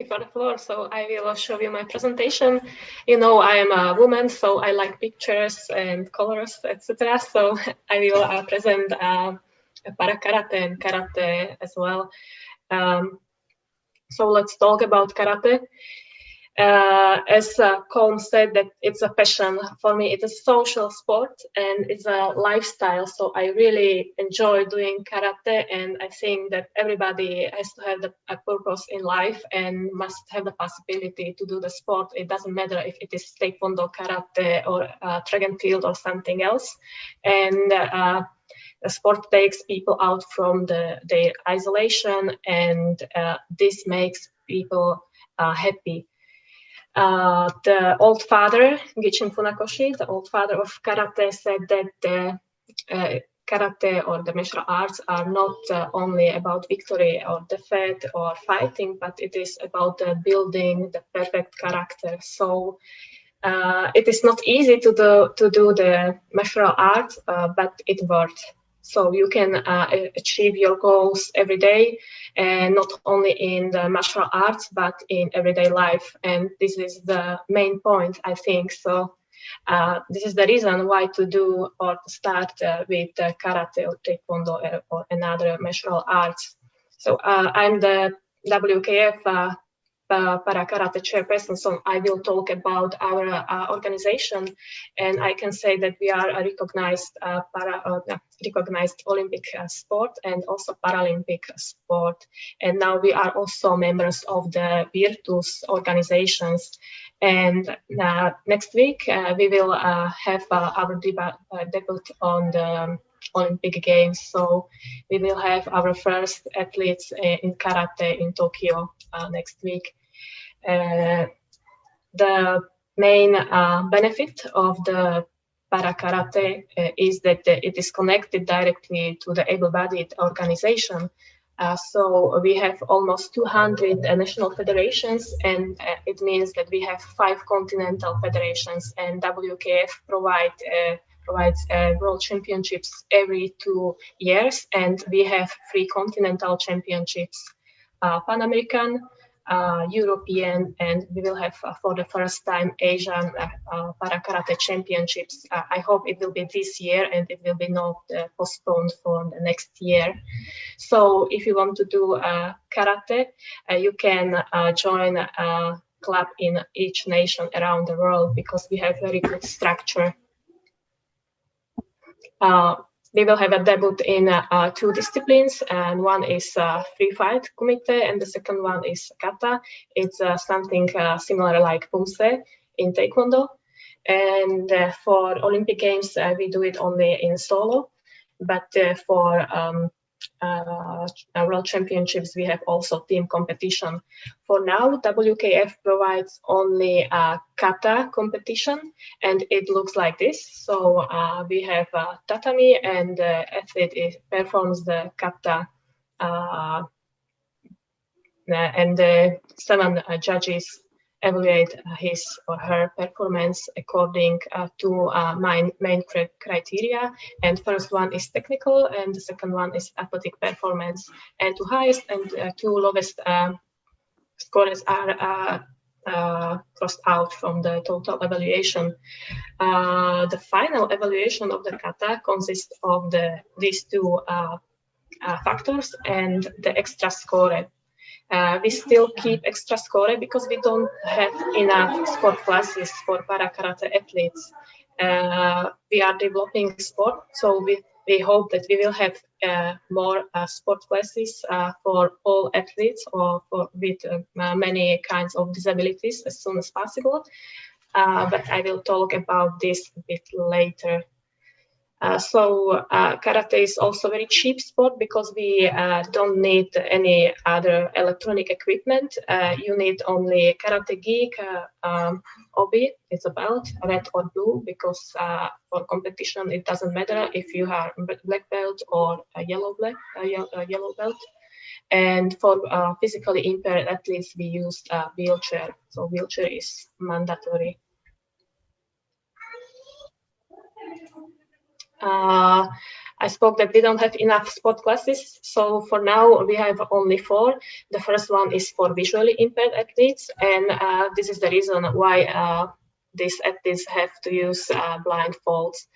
For the floor, so I will show you my presentation. You know, I am a woman, so I like pictures and colors, etc. So I will present para karate and karate as well. So let's talk about karate. As Colm said, that it's a passion for me. It's a social sport and it's a lifestyle. So I really enjoy doing karate, and I think that everybody has to have a purpose in life and must have the possibility to do the sport. It doesn't matter if it is taekwondo, karate, or track and field or something else. And the sport takes people out from their isolation, and this makes people happy. The old father, Gichin Funakoshi, the old father of karate, said that karate or the martial arts are not only about victory or defeat or fighting, but it is about building the perfect character. So it is not easy to do the martial arts, but it works. So you can achieve your goals every day, and not only in the martial arts, but in everyday life. And this is the main point, I think. So this is the reason why to do or to start with karate or taekwondo or another martial arts. So I'm the WKF Para-Karate chairperson, so I will talk about our organization, and I can say that we are a recognized recognized Olympic sport and also Paralympic sport, and now we are also members of the Virtus organizations. And next week we will have our debut on the Olympic Games. So we will have our first athletes in karate in Tokyo next week. The main benefit of the para-karate is that it is connected directly to the able-bodied organization. So we have almost 200 national federations, and it means that we have 5 continental federations, and WKF provides world championships every 2 years, and we have 3 continental championships, Pan American, European, and we will have for the first time Asian para-karate championships. I hope it will be this year and it will be not postponed for the next year. So if you want to do karate, you can join a club in each nation around the world, because we have very good structure. We will have a debut in 2 disciplines, and one is free fight kumite, and the second one is kata. It's something similar like pumse in taekwondo. And for Olympic Games, we do it only in solo, but for World Championships, we have also team competition. For now, WKF provides only a kata competition, and it looks like this. So we have tatami, and the athlete performs the kata, and the 7 judges evaluate his or her performance according to main criteria. And first one is technical, and the second one is athletic performance. And 2 highest and 2 lowest scores are crossed out from the total evaluation. The final evaluation of the kata consists of these 2 factors and the extra score. We still keep extra score because we don't have enough sport classes for para-karate athletes. We are developing sport, so we hope that we will have more sport classes for all athletes or with many kinds of disabilities as soon as possible. But I will talk about this a bit later. So karate is also very cheap sport because we don't need any other electronic equipment. You need only karate gi, obi, it's a belt, red or blue, because for competition it doesn't matter if you are black belt or a yellow belt. And for physically impaired athletes, we use a wheelchair. So wheelchair is mandatory. I spoke that we don't have enough sport classes, so for now we have only 4. The first one is for visually impaired athletes, and this is the reason why these athletes have to use blindfolds.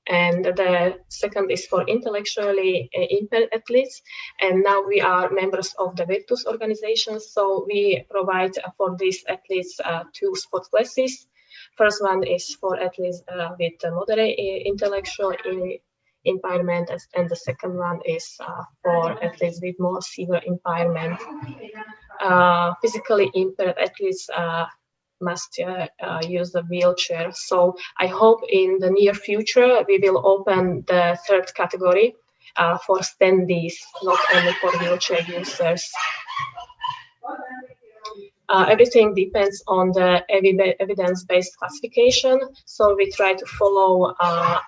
And the second is for intellectually impaired athletes, and now we are members of the Virtus organization, so we provide for these athletes 2 sport classes. First one is for athletes with moderate intellectual impairment, and the second one is for athletes with more severe impairment. Physically impaired athletes must use the wheelchair. So I hope in the near future we will open the 3rd category for standees, not only for wheelchair users. Everything depends on the evidence-based classification. So we try to follow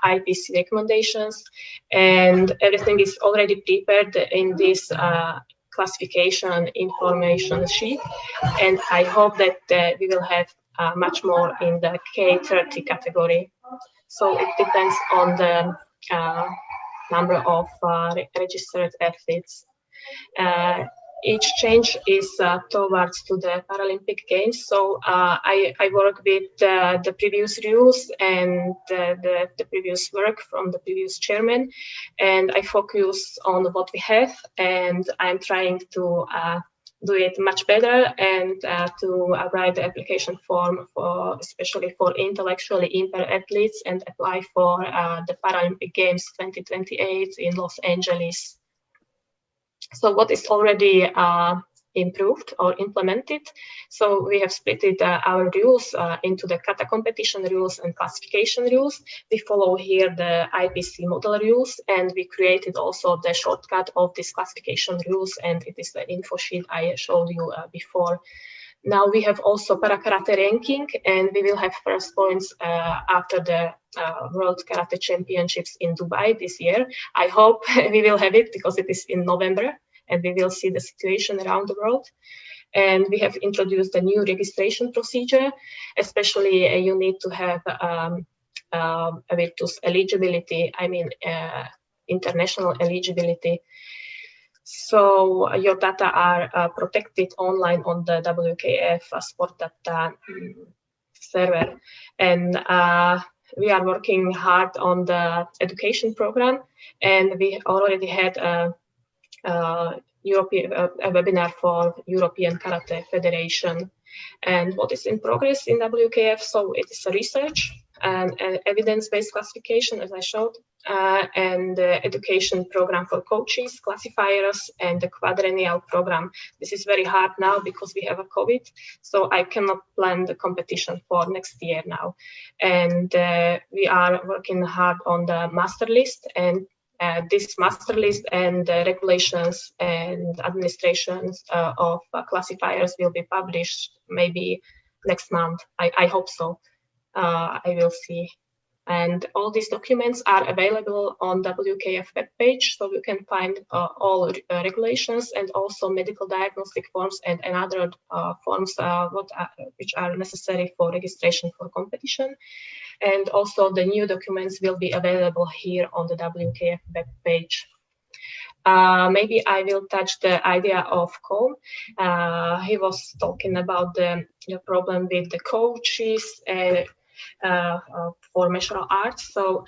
IPC recommendations, and everything is already prepared in this classification information sheet. And I hope that we will have much more in the K30 category. So it depends on the number of registered athletes. Each change is towards to the Paralympic Games. So I work with the previous rules and the previous work from the previous chairman, and I focus on what we have, and I'm trying to do it much better and to write the application form for, especially for intellectually impaired athletes, and apply for the Paralympic Games 2028 in Los Angeles. So what is already improved or implemented? So we have split our rules into the kata competition rules and classification rules. We follow here the IPC model rules, and we created also the shortcut of this classification rules, and it is the info sheet I showed you before. Now we have also para-karate ranking, and we will have first points after the World Karate Championships in Dubai this year. I hope we will have it because it is in November, and we will see the situation around the world. And we have introduced a new registration procedure, especially you need to have a Virtus eligibility, I mean international eligibility. So your data are protected online on the WKF sport data server. And we are working hard on the education program, and we already had a webinar for European Karate Federation. And what is in progress in WKF? So it is a research and evidence-based classification, as I showed, and the education program for coaches, classifiers, and the quadrennial program. This is very hard now because we have a COVID, so I cannot plan the competition for next year now. And we are working hard on the master list, and this master list and regulations and administrations of classifiers will be published maybe next month. I hope so. I will see. And all these documents are available on WKF webpage, so you can find all regulations and also medical diagnostic forms and other forms which are necessary for registration for competition. And also the new documents will be available here on the WKF webpage. Maybe I will touch the idea of Colm. He was talking about the problem with the coaches for martial arts. So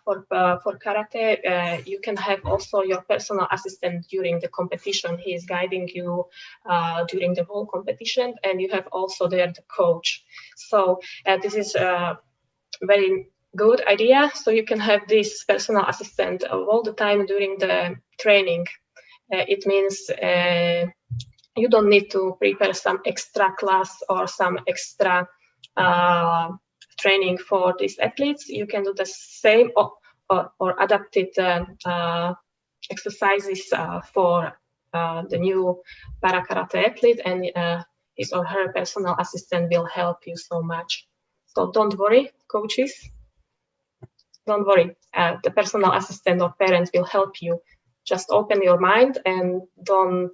for karate, you can have also your personal assistant during the competition. He is guiding you during the whole competition, and you have also there the coach. So this is a very good idea. So you can have this personal assistant all the time during the training. It means you don't need to prepare some extra class or some extra training for these athletes. You can do the same or adapted exercises for the new para-karate athlete, and his or her personal assistant will help you so much. So don't worry, coaches. Don't worry. The personal assistant or parents will help you. Just open your mind and don't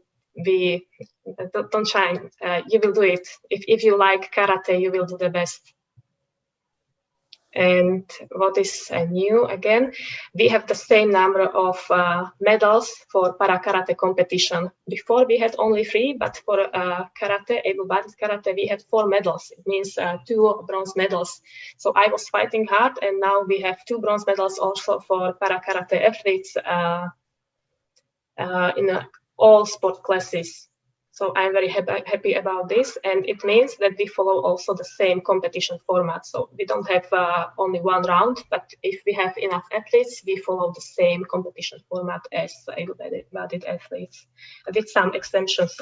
shine. You will do it. If you like karate, you will do the best. And what is new again, we have the same number of medals for para-karate competition. Before we had only 3, but for karate, able-bodied karate, we had 4 medals. It means 2 bronze medals. So I was fighting hard, and now we have 2 bronze medals also for para-karate athletes in all sport classes. So I'm very happy about this, and it means that we follow also the same competition format. So we don't have only 1 round, but if we have enough athletes, we follow the same competition format as able-bodied athletes, with some exemptions.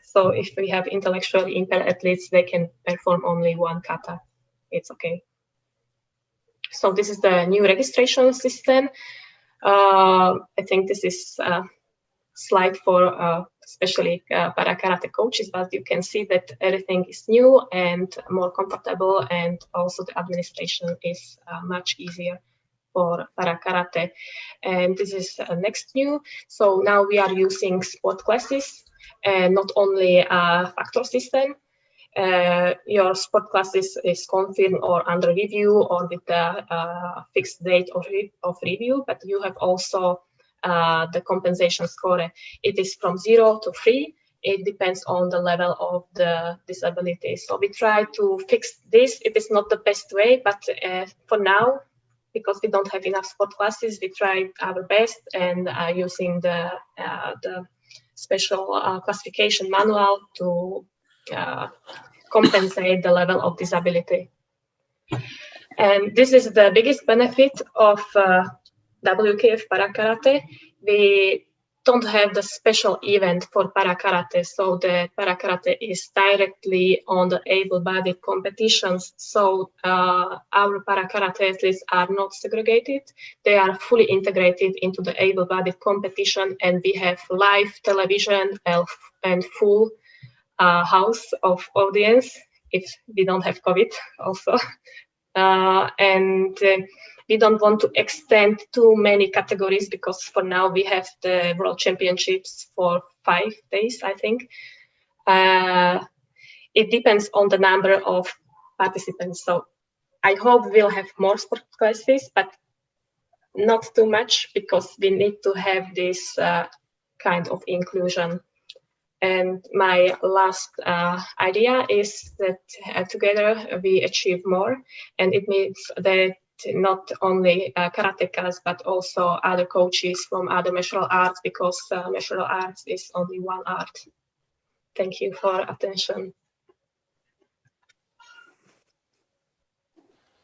So if we have intellectually impaired athletes, they can perform only 1 kata. It's okay. So this is the new registration system. I think this is slide for especially para-karate coaches, but you can see that everything is new and more comfortable, and also the administration is much easier for para-karate. And this is next new. So now we are using sport classes and not only a factor system. Your sport class is confirmed or under review or with a fixed date of review, but you have also the compensation score. It is from 0 to 3. It depends on the level of the disability. So we try to fix this. It is not the best way, but for now, because we don't have enough sport classes, we try our best and using the special classification manual to compensate the level of disability. And this is the biggest benefit of WKF Para-Karate. We don't have the special event for Para-Karate, so the Para-Karate is directly on the able-bodied competitions. So our Para-Karate athletes are not segregated. They are fully integrated into the able-bodied competition, and we have live television and full house of audience if we don't have COVID also. And we don't want to extend too many categories because for now we have the World Championships for 5 days, I think. It depends on the number of participants. So I hope we'll have more sport classes, but not too much because we need to have this kind of inclusion. And my last idea is that together we achieve more, and it means that not only karatekas, but also other coaches from other martial arts, because martial arts is only one art. Thank you for attention.